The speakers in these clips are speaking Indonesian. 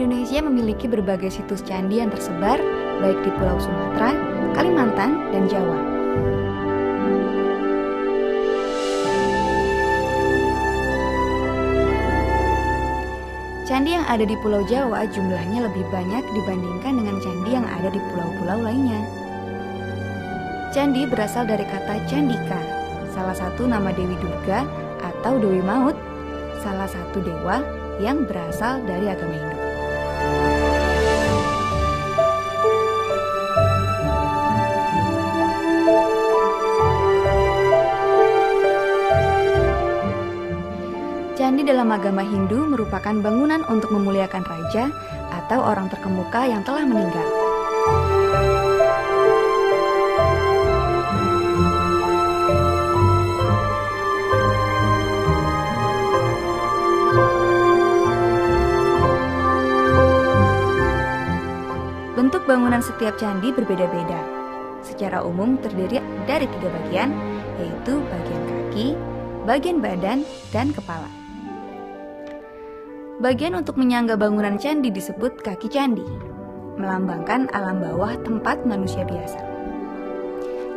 Indonesia memiliki berbagai situs candi yang tersebar baik di Pulau Sumatera, Kalimantan, dan Jawa. Candi yang ada di Pulau Jawa jumlahnya lebih banyak dibandingkan dengan candi yang ada di pulau-pulau lainnya. Candi berasal dari kata Candika, salah satu nama Dewi Durga atau Dewi Maut, salah satu dewa yang berasal dari agama Hindu. Candi dalam agama Hindu merupakan bangunan untuk memuliakan raja atau orang terkemuka yang telah meninggal. Bentuk bangunan setiap candi berbeda-beda. Secara umum terdiri dari 3 bagian, yaitu bagian kaki, bagian badan, dan kepala. Bagian untuk menyangga bangunan candi disebut kaki candi, melambangkan alam bawah tempat manusia biasa.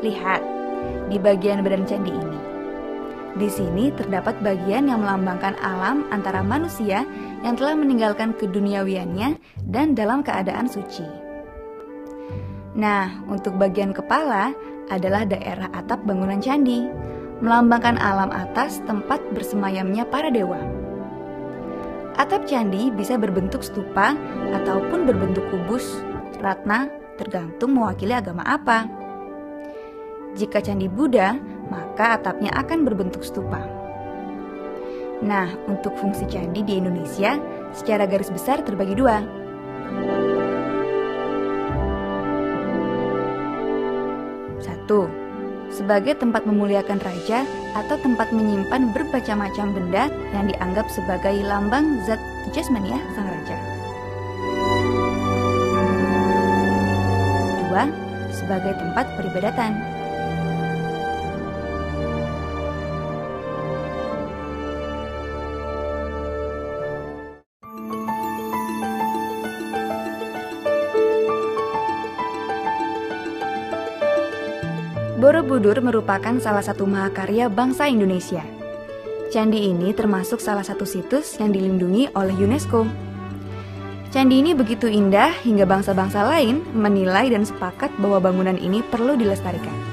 Lihat, di bagian badan candi ini. Di sini terdapat bagian yang melambangkan alam antara manusia yang telah meninggalkan keduniawiannya dan dalam keadaan suci. Nah, untuk bagian kepala adalah daerah atap bangunan candi, melambangkan alam atas tempat bersemayamnya para dewa. Atap candi bisa berbentuk stupa ataupun berbentuk kubus, ratna, tergantung mewakili agama apa. Jika candi Buddha, maka atapnya akan berbentuk stupa. Nah, untuk fungsi candi di Indonesia secara garis besar terbagi 2. Satu, sebagai tempat memuliakan raja atau tempat menyimpan bermacam-macam benda yang dianggap sebagai lambang zat jasmani sang raja. 2, sebagai tempat peribadatan. Borobudur merupakan salah satu mahakarya bangsa Indonesia. Candi ini termasuk salah satu situs yang dilindungi oleh UNESCO. Candi ini begitu indah hingga bangsa-bangsa lain menilai dan sepakat bahwa bangunan ini perlu dilestarikan.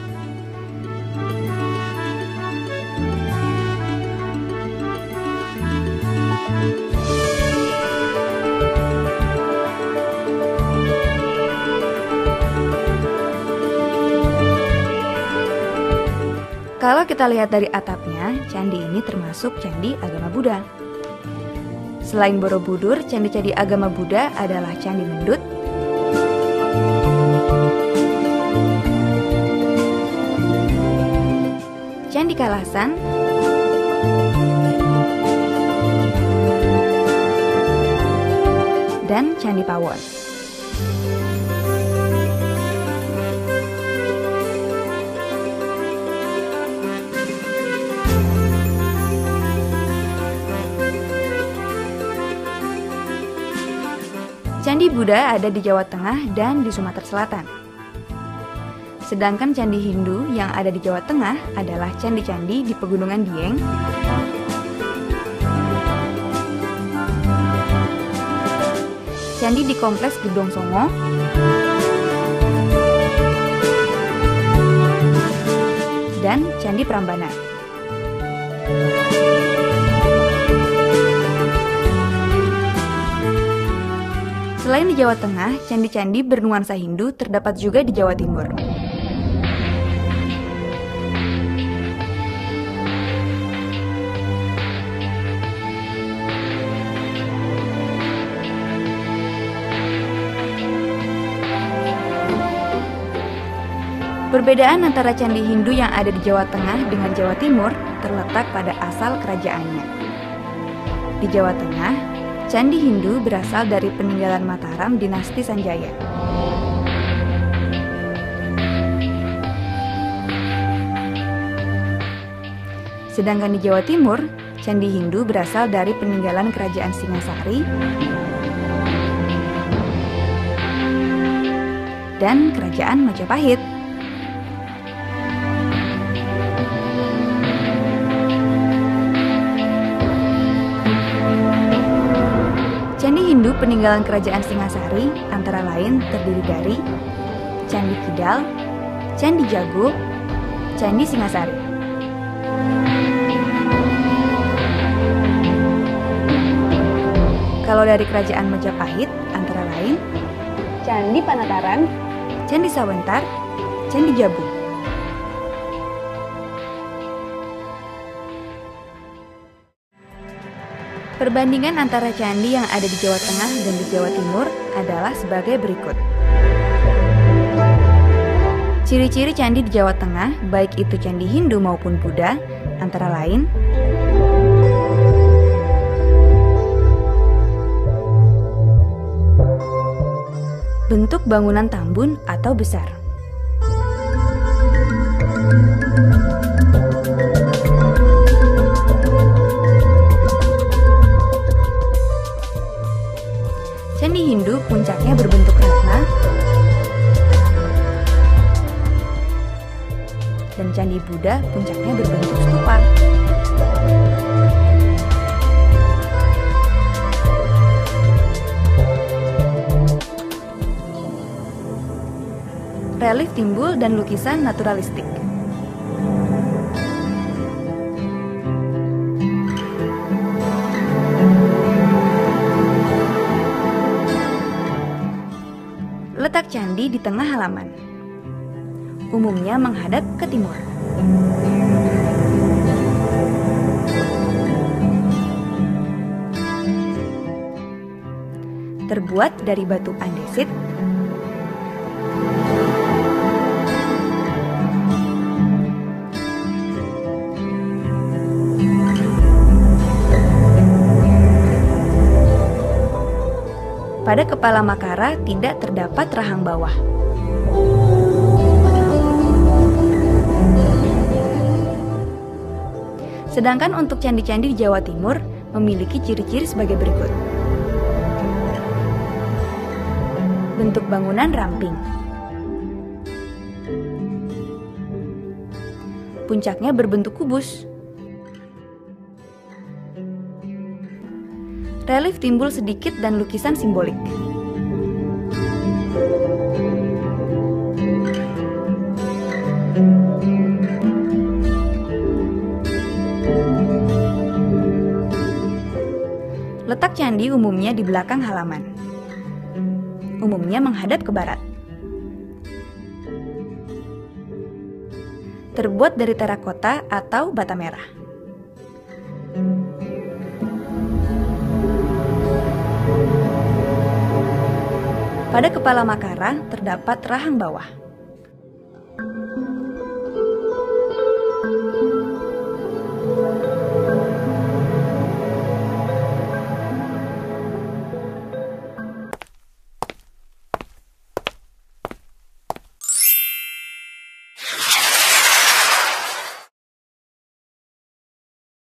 Kalau kita lihat dari atapnya, candi ini termasuk candi agama Buddha. Selain Borobudur, candi-candi agama Buddha adalah Candi Mendut, Candi Kalasan, dan Candi Pawon. Candi Buddha ada di Jawa Tengah dan di Sumatera Selatan. Sedangkan candi Hindu yang ada di Jawa Tengah adalah candi-candi di Pegunungan Dieng, candi di Kompleks Gedong Songo, dan Candi Prambanan. Selain di Jawa Tengah, candi-candi bernuansa Hindu terdapat juga di Jawa Timur. Perbedaan antara candi Hindu yang ada di Jawa Tengah dengan Jawa Timur terletak pada asal kerajaannya. Di Jawa Tengah, candi Hindu berasal dari peninggalan Mataram dinasti Sanjaya. Sedangkan di Jawa Timur, candi Hindu berasal dari peninggalan kerajaan Singasari dan Kerajaan Majapahit. Candi Hindu peninggalan Kerajaan Singasari antara lain terdiri dari Candi Kidal, Candi Jago, Candi Singasari. Kalau dari Kerajaan Majapahit antara lain Candi Panataran, Candi Sawentar, Candi Jabung. Perbandingan antara candi yang ada di Jawa Tengah dan di Jawa Timur adalah sebagai berikut. Ciri-ciri candi di Jawa Tengah, baik itu candi Hindu maupun Buddha, antara lain bentuk bangunan tambun atau besar. Candi Hindu puncaknya berbentuk ratna dan candi Buddha puncaknya berbentuk stupa. Relief timbul dan lukisan naturalistik. Letak candi di tengah halaman, umumnya menghadap ke timur. Terbuat dari batu andesit, pada kepala Makara tidak terdapat rahang bawah. Sedangkan untuk candi-candi di Jawa Timur memiliki ciri-ciri sebagai berikut. Bentuk bangunan ramping. Puncaknya berbentuk kubus. Relief timbul sedikit dan lukisan simbolik. Letak candi umumnya di belakang halaman, umumnya menghadap ke barat. Terbuat dari terakota atau bata merah. Pada kepala Makara terdapat rahang bawah.